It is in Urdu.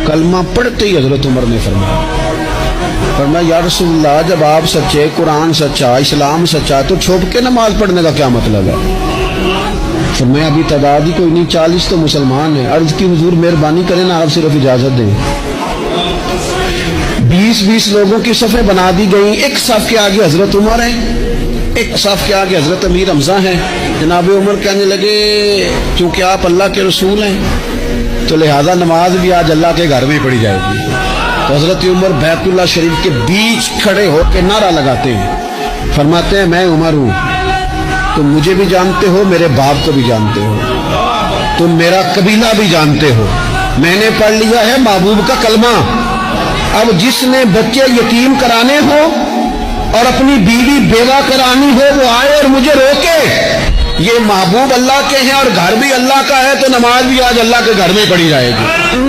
کلمہ پڑھتے ہی حضرت عمر نے فرمایا یا رسول اللہ جب آپ سچے، قرآن سچا، اسلام سچا، تو چھپ کے نماز پڑھنے کا کیا مطلب ہے؟ فرمایا ابھی تعداد ہی کوئی نہیں، 40 تو مسلمان ہیں۔ عرض کی حضور مہربانی کریں نا، آپ صرف اجازت دیں۔ 20 لوگوں کی صفیں بنا دی گئیں، ایک صف کے آگے حضرت عمر ہیں، ایک صف کے آگے حضرت امیر حمزہ ہیں۔ جناب عمر کہنے لگے چونکہ آپ اللہ کے رسول ہیں تو لہذا نماز بھی آج اللہ کے گھر میں پڑھی جائے گی۔ تو حضرت عمر بیت اللہ شریف کے بیچ کھڑے ہو کے نعرہ لگاتے ہیں، فرماتے ہیں میں عمر ہوں، تم مجھے بھی جانتے ہو، میرے باپ کو بھی جانتے ہو، تم میرا قبیلہ بھی جانتے ہو، میں نے پڑھ لیا ہے محبوب کا کلمہ۔ اب جس نے بچے یتیم کرانے ہو اور اپنی بیوی بیوہ کرانی ہو وہ آئے اور مجھے روکے۔ یہ محبوب اللہ کے ہیں اور گھر بھی اللہ کا ہے، تو نماز بھی آج اللہ کے گھر میں پڑھی جائے گی۔